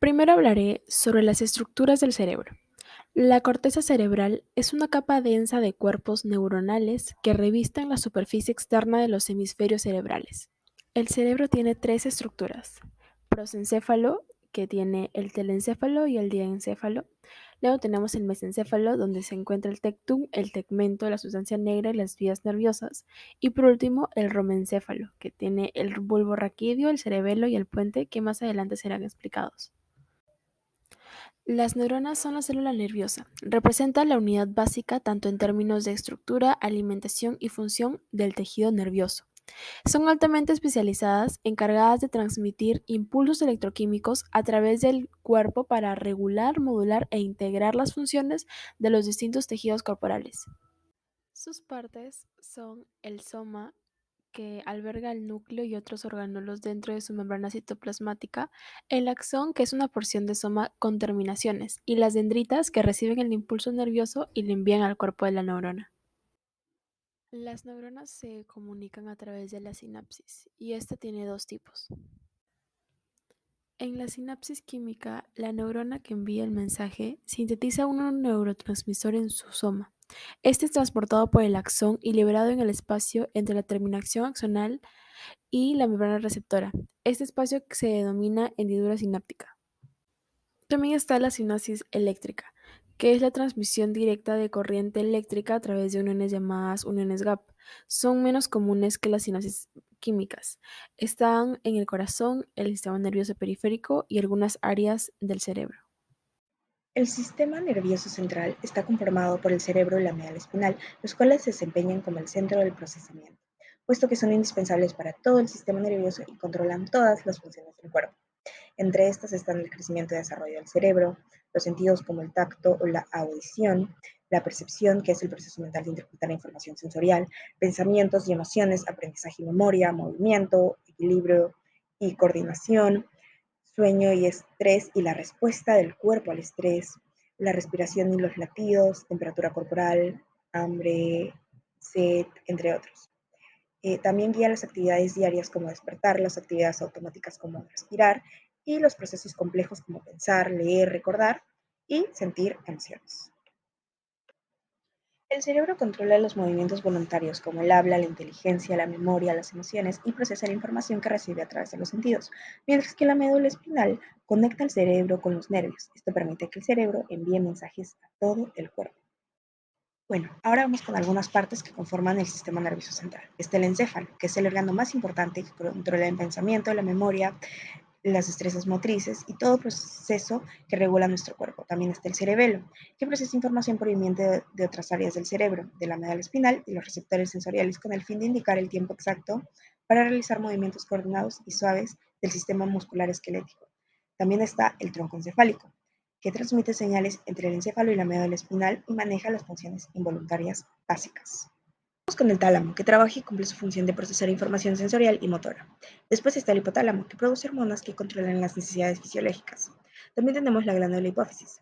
Primero hablaré sobre las estructuras del cerebro. La corteza cerebral es una capa densa de cuerpos neuronales que revisten la superficie externa de los hemisferios cerebrales. El cerebro tiene tres estructuras: prosencéfalo, que tiene el telencéfalo y el diencéfalo. Luego tenemos el mesencéfalo, donde se encuentra el tectum, el tegmento, la sustancia negra y las vías nerviosas. Y por último, el romencéfalo, que tiene el bulbo raquídeo, el cerebelo y el puente, que más adelante serán explicados. Las neuronas son la célula nerviosa. Representan la unidad básica tanto en términos de estructura, alimentación y función del tejido nervioso. Son altamente especializadas, encargadas de transmitir impulsos electroquímicos a través del cuerpo para regular, modular e integrar las funciones de los distintos tejidos corporales. Sus partes son el soma, que alberga el núcleo y otros orgánulos dentro de su membrana citoplasmática, el axón, que es una porción de soma con terminaciones, y las dendritas, que reciben el impulso nervioso y le envían al cuerpo de la neurona. Las neuronas se comunican a través de la sinapsis, y esta tiene dos tipos. En la sinapsis química, la neurona que envía el mensaje sintetiza un neurotransmisor en su soma. Este es transportado por el axón y liberado en el espacio entre la terminación axonal y la membrana receptora. Este espacio se denomina hendidura sináptica. También está la sinapsis eléctrica, que es la transmisión directa de corriente eléctrica a través de uniones llamadas uniones gap. Son menos comunes que las sinapsis químicas. Están en el corazón, el sistema nervioso periférico y algunas áreas del cerebro. El sistema nervioso central está conformado por el cerebro y la médula espinal, los cuales se desempeñan como el centro del procesamiento, puesto que son indispensables para todo el sistema nervioso y controlan todas las funciones del cuerpo. Entre estas están el crecimiento y desarrollo del cerebro, los sentidos como el tacto o la audición, la percepción, que es el proceso mental de interpretar la información sensorial, pensamientos y emociones, aprendizaje y memoria, movimiento, equilibrio y coordinación, sueño y estrés y la respuesta del cuerpo al estrés, la respiración y los latidos, temperatura corporal, hambre, sed, entre otros. También guía las actividades diarias como despertar, las actividades automáticas como respirar y los procesos complejos como pensar, leer, recordar y sentir emociones. El cerebro controla los movimientos voluntarios como el habla, la inteligencia, la memoria, las emociones y procesa la información que recibe a través de los sentidos, mientras que la médula espinal conecta el cerebro con los nervios. Esto permite que el cerebro envíe mensajes a todo el cuerpo. Bueno, ahora vamos con algunas partes que conforman el sistema nervioso central. Está el encéfalo, que es el órgano más importante que controla el pensamiento, la memoria, las destrezas motrices y todo proceso que regula nuestro cuerpo. También está el cerebelo, que procesa información proveniente de otras áreas del cerebro, de la médula espinal y los receptores sensoriales con el fin de indicar el tiempo exacto para realizar movimientos coordinados y suaves del sistema muscular esquelético. También está el tronco encefálico, que transmite señales entre el encéfalo y la médula espinal y maneja las funciones involuntarias básicas. Vamos con el tálamo, que trabaja y cumple su función de procesar información sensorial y motora. Después está el hipotálamo, que produce hormonas que controlan las necesidades fisiológicas. También tenemos la glándula hipófisis.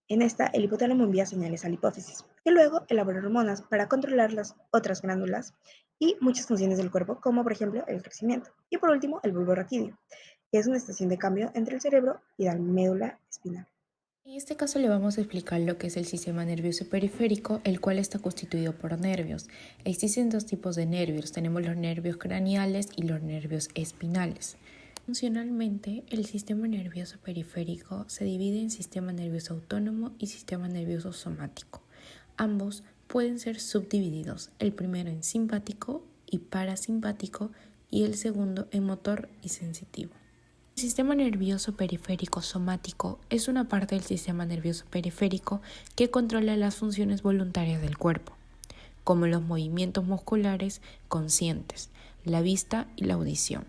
En esta, el hipotálamo envía señales a la hipófisis, que luego elabora hormonas para controlar las otras glándulas y muchas funciones del cuerpo, como por ejemplo el crecimiento. Y por último, el bulbo raquídeo, que es una estación de cambio entre el cerebro y la médula espinal. En este caso le vamos a explicar lo que es el sistema nervioso periférico, el cual está constituido por nervios. Existen dos tipos de nervios, tenemos los nervios craneales y los nervios espinales. Funcionalmente, el sistema nervioso periférico se divide en sistema nervioso autónomo y sistema nervioso somático. Ambos pueden ser subdivididos, el primero en simpático y parasimpático y el segundo en motor y sensitivo. El sistema nervioso periférico somático es una parte del sistema nervioso periférico que controla las funciones voluntarias del cuerpo, como los movimientos musculares conscientes, la vista y la audición.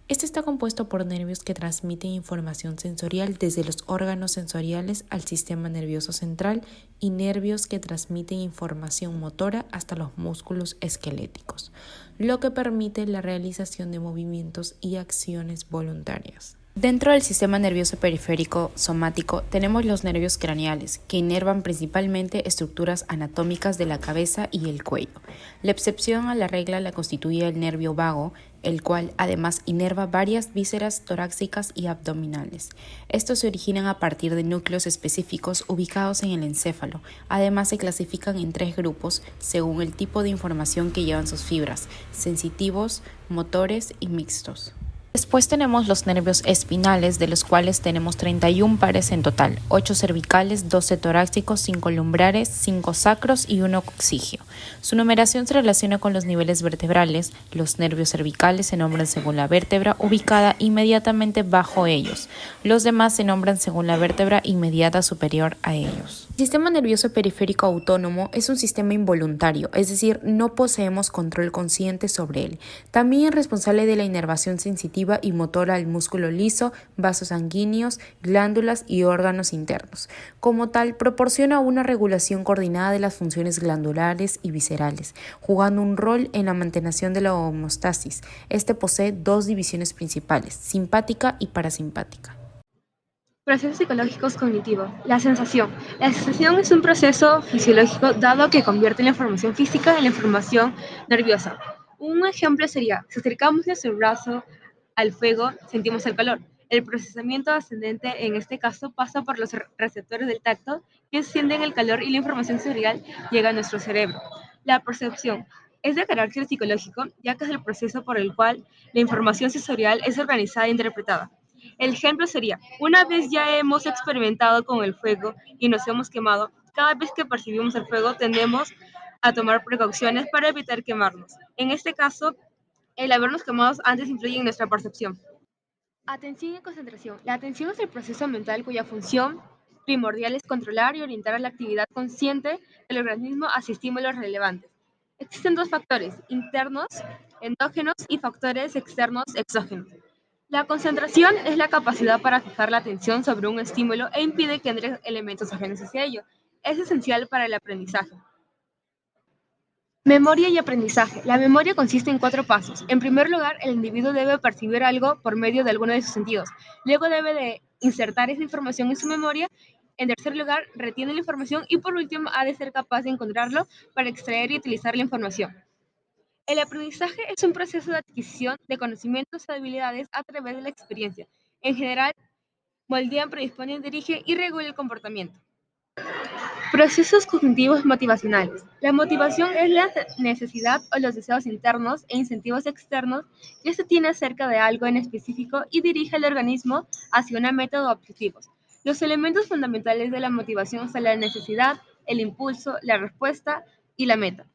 Este está compuesto por nervios que transmiten información sensorial desde los órganos sensoriales al sistema nervioso central y nervios que transmiten información motora hasta los músculos esqueléticos, lo que permite la realización de movimientos y acciones voluntarias. Dentro del sistema nervioso periférico somático tenemos los nervios craneales, que inervan principalmente estructuras anatómicas de la cabeza y el cuello. La excepción a la regla la constituye el nervio vago, el cual además inerva varias vísceras torácicas y abdominales. Estos se originan a partir de núcleos específicos ubicados en el encéfalo. Además se clasifican en 3 grupos según el tipo de información que llevan sus fibras: sensitivos, motores y mixtos. Después tenemos los nervios espinales, de los cuales tenemos 31 pares en total: 8 cervicales, 12 torácicos, 5 lumbrares, 5 sacros y 1 coxígeo. Su numeración se relaciona con los niveles vertebrales. Los nervios cervicales se nombran según la vértebra ubicada inmediatamente bajo ellos. Los demás se nombran según la vértebra inmediata superior a ellos. El sistema nervioso periférico autónomo es un sistema involuntario, es decir, no poseemos control consciente sobre él. También es responsable de la inervación sensitiva y motora al músculo liso, vasos sanguíneos, glándulas y órganos internos. Como tal, proporciona una regulación coordinada de las funciones glandulares y viscerales, jugando un rol en la mantención de la homeostasis. Este posee 2 divisiones principales: simpática y parasimpática. Procesos psicológicos cognitivos. La sensación. La sensación es un proceso fisiológico dado que convierte la información física en la información nerviosa. Un ejemplo sería: si acercamos nuestro brazo al fuego, sentimos el calor. El procesamiento ascendente en este caso pasa por los receptores del tacto, que sienten el calor, y la información sensorial llega a nuestro cerebro. La percepción es de carácter psicológico, ya que es el proceso por el cual la información sensorial es organizada e interpretada. El ejemplo sería: una vez ya hemos experimentado con el fuego y nos hemos quemado, cada vez que percibimos el fuego tendemos a tomar precauciones para evitar quemarnos. En este caso, el habernos quemado antes influye en nuestra percepción. Atención y concentración. La atención es el proceso mental cuya función primordial es controlar y orientar a la actividad consciente del organismo hacia estímulos relevantes. Existen 2 factores: internos, endógenos, y factores externos, exógenos. La concentración es la capacidad para fijar la atención sobre un estímulo e impide que entren elementos ajenos hacia ello. Es esencial para el aprendizaje. Memoria y aprendizaje. La memoria consiste en 4 pasos. En primer lugar, el individuo debe percibir algo por medio de alguno de sus sentidos. Luego debe de insertar esa información en su memoria. En tercer lugar, retiene la información y por último ha de ser capaz de encontrarlo para extraer y utilizar la información. El aprendizaje es un proceso de adquisición de conocimientos y habilidades a través de la experiencia. En general, moldean, predisponen, dirigen y regulan el comportamiento. Procesos cognitivos motivacionales. La motivación es la necesidad o los deseos internos e incentivos externos que se tiene acerca de algo en específico y dirige al organismo hacia una meta o objetivos. Los elementos fundamentales de la motivación son la necesidad, el impulso, la respuesta y la meta.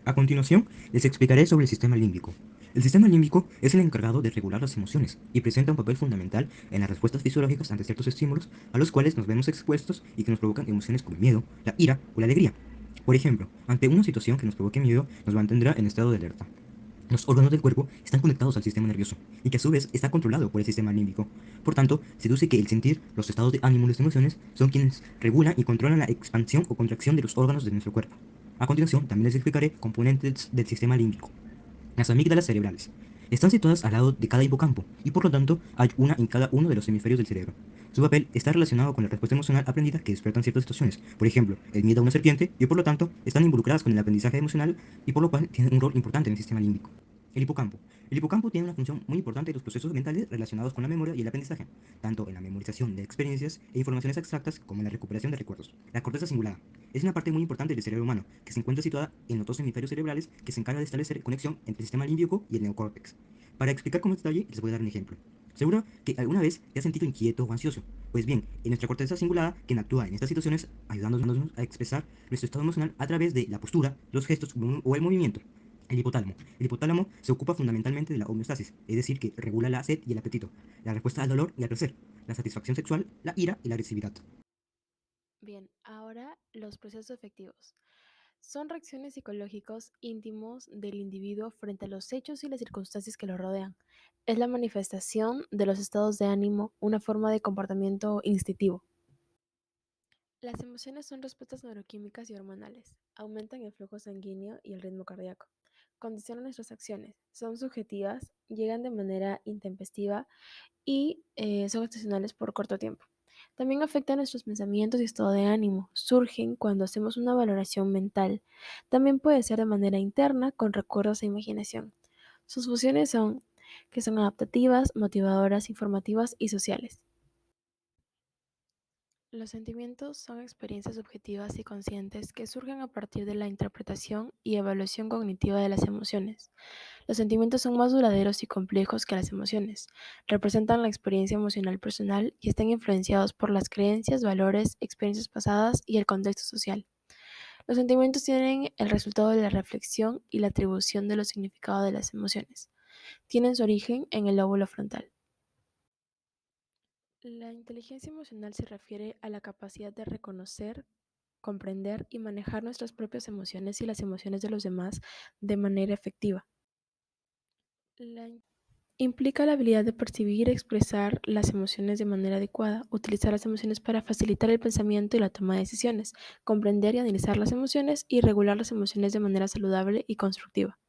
A continuación, les explicaré sobre el sistema límbico. El sistema límbico es el encargado de regular las emociones y presenta un papel fundamental en las respuestas fisiológicas ante ciertos estímulos a los cuales nos vemos expuestos y que nos provocan emociones como el miedo, la ira o la alegría. Por ejemplo, ante una situación que nos provoque miedo, nos mantendrá en estado de alerta. Los órganos del cuerpo están conectados al sistema nervioso y que a su vez está controlado por el sistema límbico. Por tanto, se deduce que el sentir, los estados de ánimo y las emociones son quienes regulan y controlan la expansión o contracción de los órganos de nuestro cuerpo. A continuación, también les explicaré componentes del sistema límbico. Las amígdalas cerebrales están situadas al lado de cada hipocampo y por lo tanto hay una en cada uno de los hemisferios del cerebro. Su papel está relacionado con la respuesta emocional aprendida que despiertan ciertas situaciones, por ejemplo, el miedo a una serpiente, y por lo tanto están involucradas con el aprendizaje emocional y por lo cual tienen un rol importante en el sistema límbico. El hipocampo. El hipocampo tiene una función muy importante en los procesos mentales relacionados con la memoria y el aprendizaje, tanto en la memorización de experiencias e informaciones abstractas como en la recuperación de recuerdos. La corteza cingulada es una parte muy importante del cerebro humano, que se encuentra situada en los 2 hemisferios cerebrales que se encarga de establecer conexión entre el sistema límbico y el neocórtex. Para explicar con más detalle, les voy a dar un ejemplo. Seguro que alguna vez te has sentido inquieto o ansioso. Pues bien, en nuestra corteza cingulada, quien actúa en estas situaciones, ayudándonos a expresar nuestro estado emocional a través de la postura, los gestos o el movimiento. El hipotálamo. El hipotálamo se ocupa fundamentalmente de la homeostasis, es decir, que regula la sed y el apetito, la respuesta al dolor y al placer, la satisfacción sexual, la ira y la agresividad. Bien, ahora los procesos efectivos. Son reacciones psicológicos íntimos del individuo frente a los hechos y las circunstancias que lo rodean. Es la manifestación de los estados de ánimo, una forma de comportamiento instintivo. Las emociones son respuestas neuroquímicas y hormonales. Aumentan el flujo sanguíneo y el ritmo cardíaco. condicionan nuestras acciones, son subjetivas, llegan de manera intempestiva y son estacionales por corto tiempo. También afectan nuestros pensamientos y estado de ánimo. Surgen cuando hacemos una valoración mental. También puede ser de manera interna, con recuerdos e imaginación. Sus funciones son que son adaptativas, motivadoras, informativas y sociales. Los sentimientos son experiencias subjetivas y conscientes que surgen a partir de la interpretación y evaluación cognitiva de las emociones. Los sentimientos son más duraderos y complejos que las emociones. Representan la experiencia emocional personal y están influenciados por las creencias, valores, experiencias pasadas y el contexto social. Los sentimientos tienen el resultado de la reflexión y la atribución de los significados de las emociones. Tienen su origen en el lóbulo frontal. La inteligencia emocional se refiere a la capacidad de reconocer, comprender y manejar nuestras propias emociones y las emociones de los demás de manera efectiva. La Implica la habilidad de percibir y expresar las emociones de manera adecuada, utilizar las emociones para facilitar el pensamiento y la toma de decisiones, comprender y analizar las emociones y regular las emociones de manera saludable y constructiva.